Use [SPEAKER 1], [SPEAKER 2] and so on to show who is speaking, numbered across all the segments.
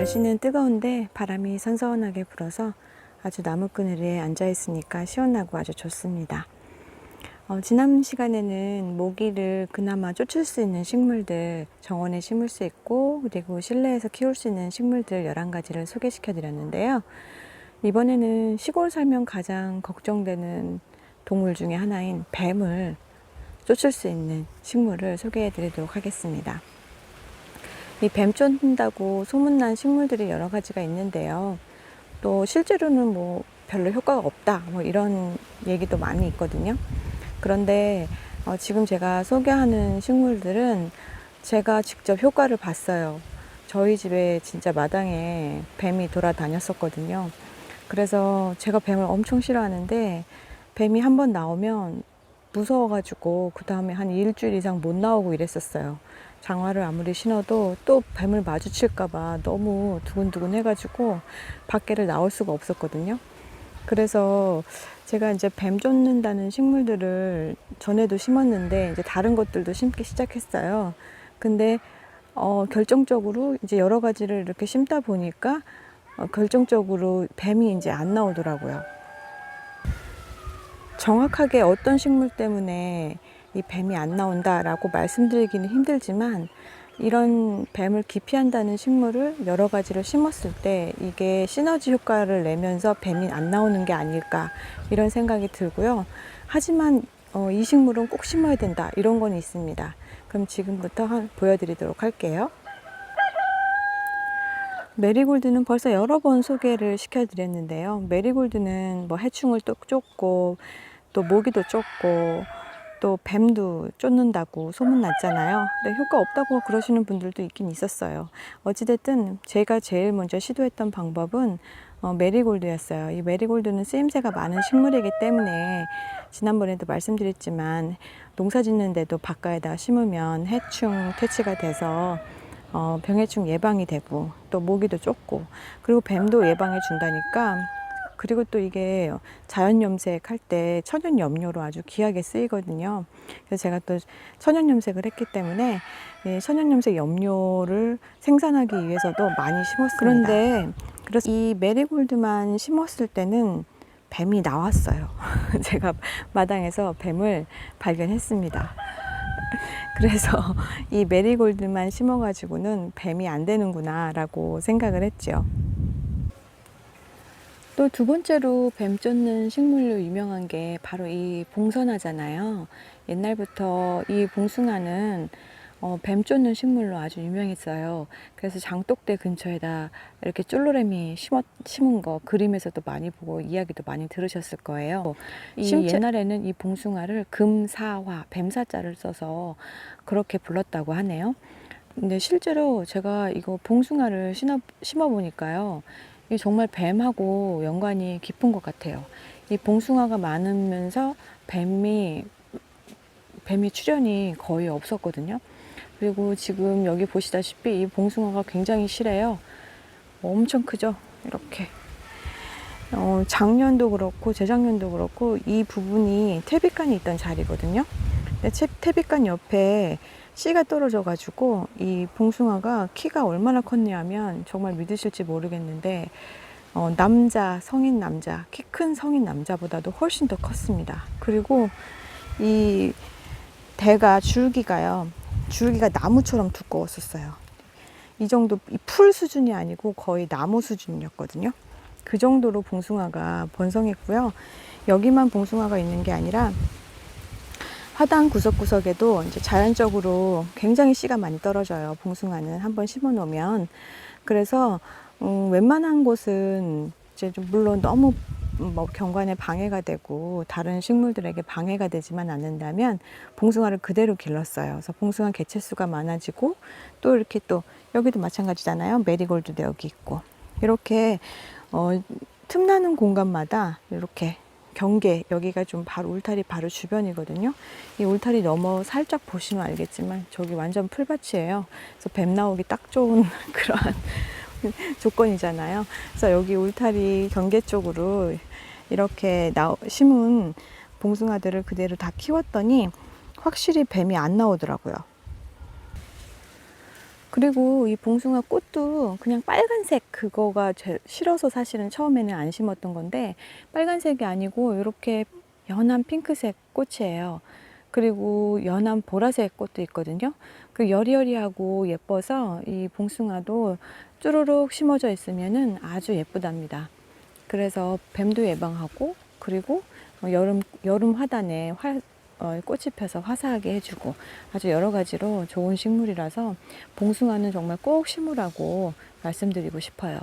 [SPEAKER 1] 날씨는 뜨거운데 바람이 선선하게 불어서 아주 나무 그늘에 앉아 있으니까 시원하고 아주 좋습니다. 지난 시간에는 모기를 그나마 쫓을 수 있는 식물들 정원에 심을 수 있고, 그리고 실내에서 키울 수 있는 식물들 11가지를 소개시켜 드렸는데요. 이번에는 시골 살면 가장 걱정되는 동물 중에 하나인 뱀을 쫓을 수 있는 식물을 소개해 드리도록 하겠습니다. 이 뱀 쫓는다고 소문난 식물들이 여러 가지가 있는데요. 또 실제로는 뭐 별로 효과가 없다, 뭐 이런 얘기도 많이 있거든요. 그런데 지금 제가 소개하는 식물들은 제가 직접 효과를 봤어요. 저희 집에 진짜 마당에 뱀이 돌아다녔었거든요. 그래서 제가 뱀을 엄청 싫어하는데 뱀이 한번 나오면 무서워가지고 그 다음에 한 일주일 이상 못 나오고 이랬었어요. 장화를 아무리 신어도 또 뱀을 마주칠까봐 너무 두근두근 해가지고 밖에를 나올 수가 없었거든요. 그래서 제가 이제 뱀 쫓는다는 식물들을 전에도 심었는데 이제 다른 것들도 심기 시작했어요. 근데 결정적으로 이제 여러 가지를 이렇게 심다 보니까 결정적으로 뱀이 이제 안 나오더라고요. 정확하게 어떤 식물 때문에 이 뱀이 안 나온다라고 말씀드리기는 힘들지만, 이런 뱀을 기피한다는 식물을 여러 가지를 심었을 때 이게 시너지 효과를 내면서 뱀이 안 나오는 게 아닐까, 이런 생각이 들고요. 하지만 이 식물은 꼭 심어야 된다, 이런 건 있습니다. 그럼 지금부터 보여드리도록 할게요. 메리골드는 벌써 여러 번 소개를 시켜드렸는데요. 메리골드는 뭐 해충을 또 쫓고 또 모기도 쫓고 또 뱀도 쫓는다고 소문났잖아요. 근데 효과 없다고 그러시는 분들도 있긴 있었어요. 어찌됐든 제가 제일 먼저 시도했던 방법은 메리골드였어요. 이 메리골드는 쓰임새가 많은 식물이기 때문에 지난번에도 말씀드렸지만 농사 짓는데도 바깥에다 심으면 해충 퇴치가 돼서 병해충 예방이 되고 또 모기도 쫓고 그리고 뱀도 예방해 준다니까. 그리고 또 이게 자연 염색 할 때 천연 염료로 아주 귀하게 쓰이거든요. 그래서 제가 또 천연 염색을 했기 때문에 천연 염색 염료를 생산하기 위해서도 많이 심었습니다. 그런데 이 메리골드만 심었을 때는 뱀이 나왔어요. 제가 마당에서 뱀을 발견했습니다. 그래서 이 메리골드만 심어가지고는 뱀이 안 되는구나 라고 생각을 했죠. 또 두 번째로 뱀 쫓는 식물로 유명한 게 바로 이 봉선화잖아요. 옛날부터 이 봉숭아는 뱀 쫓는 식물로 아주 유명했어요. 그래서 장독대 근처에다 이렇게 쫄로래미 심은 거 그림에서도 많이 보고 이야기도 많이 들으셨을 거예요. 옛날에는 이 봉숭아를 금사화, 뱀사자를 써서 그렇게 불렀다고 하네요. 근데 실제로 제가 이거 봉숭아를 심어 보니까요, 이 정말 뱀하고 연관이 깊은 것 같아요. 이 봉숭아가 많으면서 뱀이 출현이 거의 없었거든요. 그리고 지금 여기 보시다시피 이 봉숭아가 굉장히 실해요. 엄청 크죠? 이렇게. 작년도 그렇고 재작년도 그렇고 이 부분이 퇴비칸이 있던 자리거든요. 근데 퇴비칸 옆에 씨가 떨어져 가지고 이 봉숭아가 키가 얼마나 컸냐면 정말 믿으실지 모르겠는데 성인 남자, 키 큰 성인 남자보다도 훨씬 더 컸습니다. 그리고 이 줄기가 나무처럼 두꺼웠었어요. 이 정도, 이 풀 수준이 아니고 거의 나무 수준이었거든요. 그 정도로 봉숭아가 번성했고요. 여기만 봉숭아가 있는 게 아니라 화단 구석구석에도 이제 자연적으로 굉장히 씨가 많이 떨어져요. 봉숭아는 한번 심어 놓으면. 그래서 웬만한 곳은 이제 좀 물론 너무 경관에 방해가 되고 다른 식물들에게 방해가 되지만 않는다면 봉숭아를 그대로 길렀어요. 그래서 봉숭아 개체수가 많아지고 또 이렇게 또 여기도 마찬가지잖아요. 메리골드도 여기 있고 이렇게 틈나는 공간마다 이렇게 경계, 여기가 좀 바로 울타리 바로 주변이거든요. 이 울타리 넘어 살짝 보시면 알겠지만 저기 완전 풀밭이에요. 그래서 뱀 나오기 딱 좋은 그러한 조건이잖아요. 그래서 여기 울타리 경계 쪽으로 이렇게 심은 봉숭아들을 그대로 다 키웠더니 확실히 뱀이 안 나오더라고요. 그리고 이 봉숭아 꽃도 그냥 빨간색 그거가 싫어서 사실은 처음에는 안 심었던 건데, 빨간색이 아니고 이렇게 연한 핑크색 꽃이에요. 그리고 연한 보라색 꽃도 있거든요. 그 여리여리하고 예뻐서 이 봉숭아도 쭈루룩 심어져 있으면은 아주 예쁘답니다. 그래서 뱀도 예방하고, 그리고 여름 화단에 꽃이 펴서 화사하게 해주고, 아주 여러 가지로 좋은 식물이라서 봉숭아는 정말 꼭 심으라고 말씀드리고 싶어요.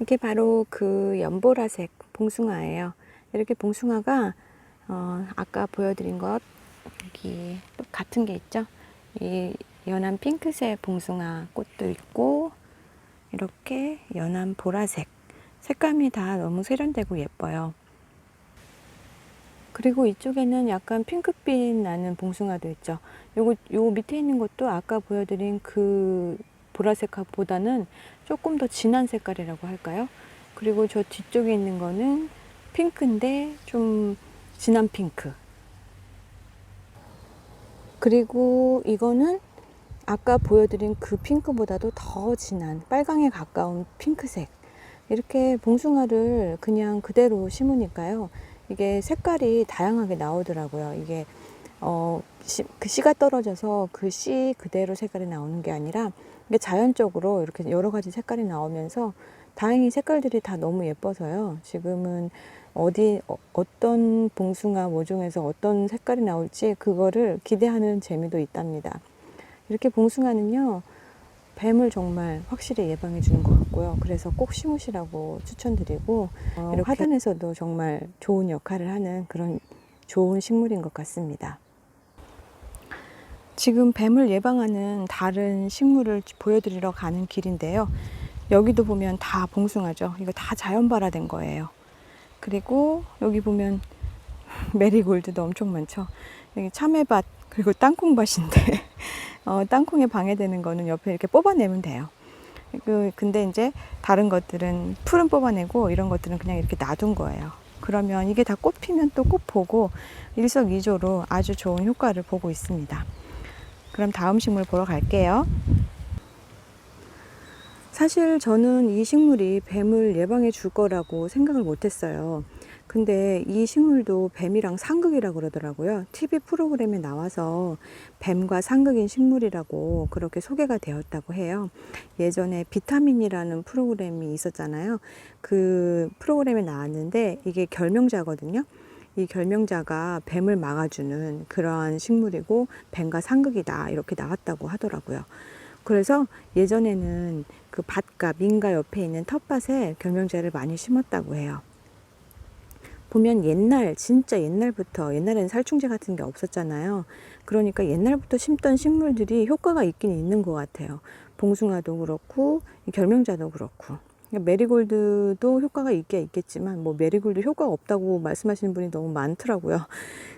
[SPEAKER 1] 이게 바로 그 연보라색 봉숭아예요. 이렇게 봉숭아가 아까 보여드린 것 여기 또 같은 게 있죠. 이 연한 핑크색 봉숭아 꽃도 있고, 이렇게 연한 보라색, 색감이 다 너무 세련되고 예뻐요. 그리고 이쪽에는 약간 핑크빛 나는 봉숭아도 있죠. 요거 밑에 있는 것도 아까 보여드린 그 보라색보다는 조금 더 진한 색깔이라고 할까요? 그리고 저 뒤쪽에 있는 거는 핑크인데 좀 진한 핑크. 그리고 이거는 아까 보여드린 그 핑크보다도 더 진한 빨강에 가까운 핑크색. 이렇게 봉숭아를 그냥 그대로 심으니까요, 이게 색깔이 다양하게 나오더라고요. 이게 그 씨가 떨어져서 그 씨 그대로 색깔이 나오는 게 아니라, 이게 자연적으로 이렇게 여러 가지 색깔이 나오면서 다행히 색깔들이 다 너무 예뻐서요. 지금은 어떤 봉숭아 모종에서 어떤 색깔이 나올지 그거를 기대하는 재미도 있답니다. 이렇게 봉숭아는요, 뱀을 정말 확실히 예방해 주는 것 같고요. 그래서 꼭 심으시라고 추천드리고, 이렇게 화단에서도 정말 좋은 역할을 하는 그런 좋은 식물인 것 같습니다. 지금 뱀을 예방하는 다른 식물을 보여드리러 가는 길인데요. 여기도 보면 다 봉숭아죠. 이거 다 자연 발화된 거예요. 그리고 여기 보면 메리골드도 엄청 많죠. 여기 참외밭, 그리고 땅콩밭인데 땅콩에 방해되는 거는 옆에 이렇게 뽑아내면 돼요. 근데 이제 다른 것들은 풀은 뽑아내고, 이런 것들은 그냥 이렇게 놔둔 거예요. 그러면 이게 다 꽃 피면 또 꽃 보고 일석이조로 아주 좋은 효과를 보고 있습니다. 그럼 다음 식물 보러 갈게요. 사실 저는 이 식물이 뱀을 예방해 줄 거라고 생각을 못 했어요. 근데 이 식물도 뱀이랑 상극이라고 그러더라고요. TV 프로그램에 나와서 뱀과 상극인 식물이라고 그렇게 소개가 되었다고 해요. 예전에 비타민이라는 프로그램이 있었잖아요. 그 프로그램에 나왔는데 이게 결명자거든요. 이 결명자가 뱀을 막아주는 그러한 식물이고, 뱀과 상극이다 이렇게 나왔다고 하더라고요. 그래서 예전에는 그 밭과 민가 옆에 있는 텃밭에 결명자를 많이 심었다고 해요. 보면 진짜 옛날에는 살충제 같은 게 없었잖아요. 그러니까 옛날부터 심던 식물들이 효과가 있긴 있는 것 같아요. 봉숭아도 그렇고 결명자도 그렇고. 메리골드도 효과가 있겠지만, 뭐 메리골드 효과가 없다고 말씀하시는 분이 너무 많더라고요.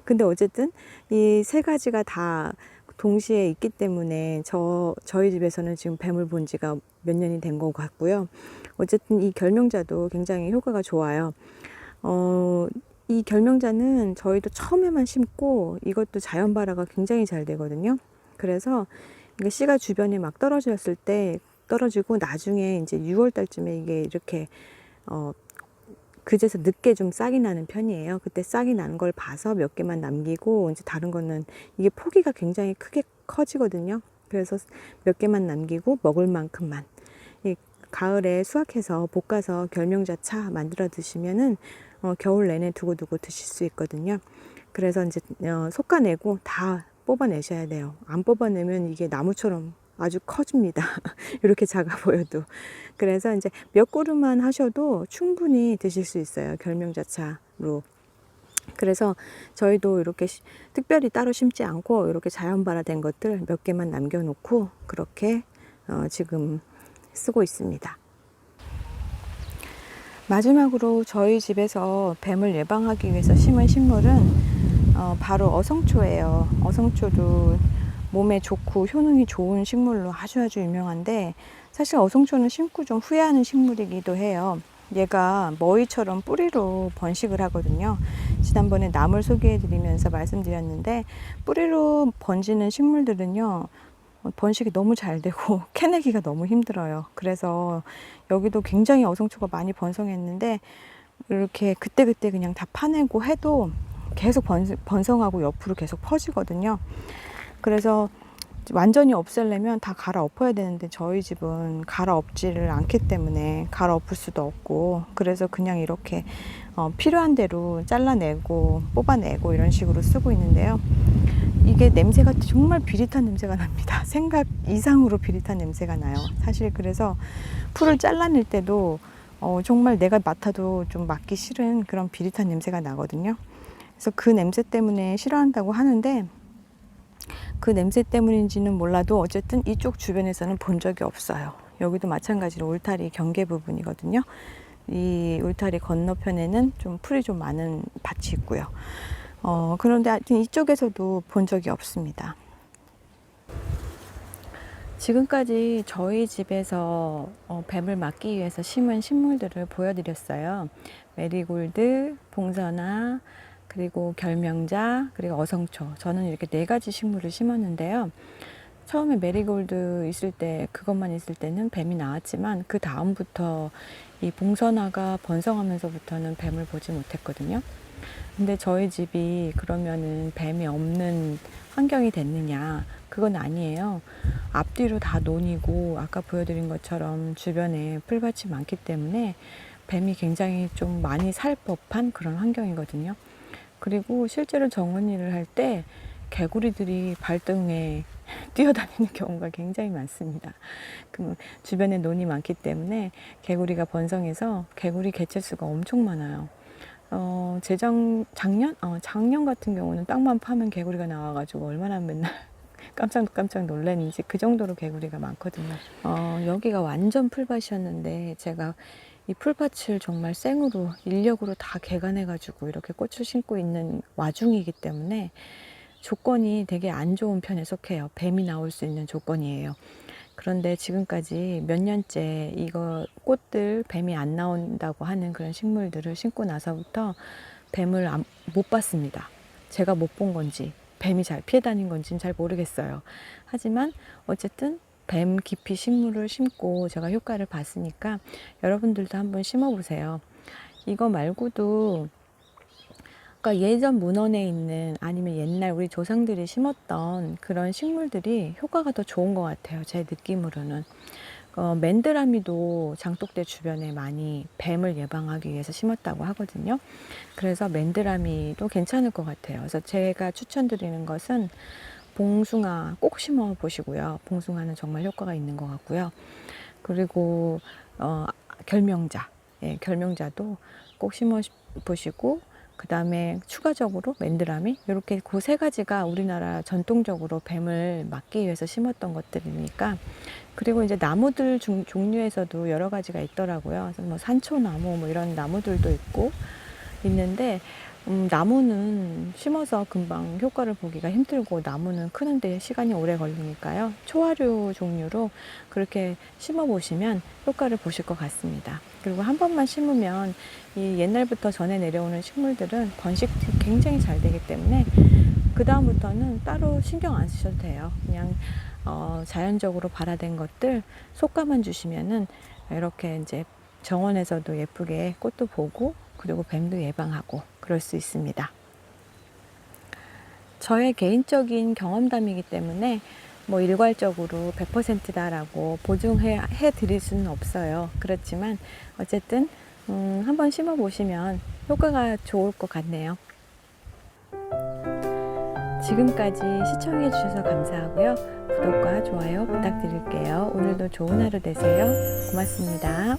[SPEAKER 1] 근데 어쨌든 이 세 가지가 다 동시에 있기 때문에 저희 집에서는 지금 뱀을 본 지가 몇 년이 된 것 같고요. 어쨌든 이 결명자도 굉장히 효과가 좋아요. 이 결명자는 저희도 처음에만 심고, 이것도 자연 발화가 굉장히 잘 되거든요. 그래서 이게 씨가 주변에 막 떨어지고 나중에 이제 6월 달쯤에 이게 이렇게 그제서 늦게 좀 싹이 나는 편이에요. 그때 싹이 난 걸 봐서 몇 개만 남기고, 이제 다른 거는 이게 포기가 굉장히 크게 커지거든요. 그래서 몇 개만 남기고 먹을 만큼만. 이 가을에 수확해서 볶아서 결명자차 만들어 드시면은 겨울 내내 두고두고 드실 수 있거든요. 그래서 이제 솎아내고 다 뽑아내셔야 돼요. 안 뽑아내면 이게 나무처럼 아주 커집니다. 이렇게 작아 보여도. 그래서 이제 몇 그루만 하셔도 충분히 드실 수 있어요. 결명자차로. 그래서 저희도 이렇게 특별히 따로 심지 않고 이렇게 자연 발화된 것들 몇 개만 남겨놓고 그렇게 지금 쓰고 있습니다. 마지막으로 저희 집에서 뱀을 예방하기 위해서 심은 식물은 바로 어성초예요. 어성초도 몸에 좋고 효능이 좋은 식물로 아주 유명한데, 사실 어성초는 심고 좀 후회하는 식물이기도 해요. 얘가 머위처럼 뿌리로 번식을 하거든요. 지난번에 나물 소개해 드리면서 말씀드렸는데, 뿌리로 번지는 식물들은요, 번식이 너무 잘 되고 캐내기가 너무 힘들어요. 그래서 여기도 굉장히 어성초가 많이 번성했는데 이렇게 그때그때 그냥 다 파내고 해도 계속 번성하고 옆으로 계속 퍼지거든요. 그래서 완전히 없애려면 다 갈아엎어야 되는데 저희 집은 갈아엎지를 않기 때문에 갈아엎을 수도 없고, 그래서 그냥 이렇게 필요한 대로 잘라내고 뽑아내고 이런 식으로 쓰고 있는데요. 이게 냄새가 정말 비릿한 냄새가 납니다. 생각 이상으로 비릿한 냄새가 나요. 사실 그래서 풀을 잘라낼 때도 정말 내가 맡아도 좀 맡기 싫은 그런 비릿한 냄새가 나거든요. 그래서 그 냄새 때문에 싫어한다고 하는데, 그 냄새 때문인지는 몰라도 어쨌든 이쪽 주변에서는 본 적이 없어요. 여기도 마찬가지로 울타리 경계 부분이거든요. 이 울타리 건너편에는 좀 풀이 좀 많은 밭이 있고요. 그런데 하여튼 이쪽에서도 본 적이 없습니다. 지금까지 저희 집에서 뱀을 막기 위해서 심은 식물들을 보여드렸어요. 메리골드, 봉선화, 그리고 결명자, 그리고 어성초. 저는 이렇게 4가지 식물을 심었는데요. 처음에 메리골드 있을 때, 그것만 있을 때는 뱀이 나왔지만 그 다음부터 이 봉선화가 번성하면서부터는 뱀을 보지 못했거든요. 근데 저희 집이 그러면은 뱀이 없는 환경이 됐느냐? 그건 아니에요. 앞뒤로 다 논이고 아까 보여드린 것처럼 주변에 풀밭이 많기 때문에 뱀이 굉장히 좀 많이 살 법한 그런 환경이거든요. 그리고 실제로 정원일을 할 때 개구리들이 발등에 뛰어다니는 경우가 굉장히 많습니다. 그 주변에 논이 많기 때문에 개구리가 번성해서 개구리 개체수가 엄청 많아요. 작년 같은 경우는 땅만 파면 개구리가 나와가지고 얼마나 맨날 깜짝 놀랐는지, 그 정도로 개구리가 많거든요. 여기가 완전 풀밭이었는데 제가 이 풀밭을 정말 생으로 인력으로 다 개간해가지고 이렇게 꽃을 심고 있는 와중이기 때문에 조건이 되게 안 좋은 편에 속해요. 뱀이 나올 수 있는 조건이에요. 그런데 지금까지 몇 년째 이거 꽃들 뱀이 안 나온다고 하는 그런 식물들을 심고 나서부터 뱀을 못 봤습니다. 제가 못 본 건지 뱀이 잘 피해 다닌 건지는 잘 모르겠어요. 하지만 어쨌든 뱀 기피 식물을 심고 제가 효과를 봤으니까 여러분들도 한번 심어 보세요. 이거 말고도 그러니까 예전 문헌에 있는, 아니면 옛날 우리 조상들이 심었던 그런 식물들이 효과가 더 좋은 것 같아요. 제 느낌으로는. 맨드라미도 장독대 주변에 많이 뱀을 예방하기 위해서 심었다고 하거든요. 그래서 맨드라미도 괜찮을 것 같아요. 그래서 제가 추천드리는 것은 봉숭아 꼭 심어 보시고요. 봉숭아는 정말 효과가 있는 것 같고요. 그리고 결명자, 결명자도 꼭 심어 보시고, 그 다음에 추가적으로 맨드라미, 이렇게 그 3가지가 우리나라 전통적으로 뱀을 막기 위해서 심었던 것들이니까. 그리고 이제 나무들 종류에서도 여러 가지가 있더라고요. 그래서 뭐 산초나무 뭐 이런 나무들도 있는데 나무는 심어서 금방 효과를 보기가 힘들고 나무는 크는데 시간이 오래 걸리니까요. 초화류 종류로 그렇게 심어 보시면 효과를 보실 것 같습니다. 그리고 한 번만 심으면 이 옛날부터 전해 내려오는 식물들은 번식이 굉장히 잘 되기 때문에 그 다음부터는 따로 신경 안 쓰셔도 돼요. 그냥 자연적으로 발화된 것들 속가만 주시면은 이렇게 이제 정원에서도 예쁘게 꽃도 보고, 그리고 뱀도 예방하고 그럴 수 있습니다. 저의 개인적인 경험담이기 때문에 뭐 일괄적으로 100%다라고 보증해 드릴 수는 없어요. 그렇지만 어쨌든 한번 심어 보시면 효과가 좋을 것 같네요. 지금까지 시청해 주셔서 감사하고요. 구독과 좋아요 부탁드릴게요. 오늘도 좋은 하루 되세요. 고맙습니다.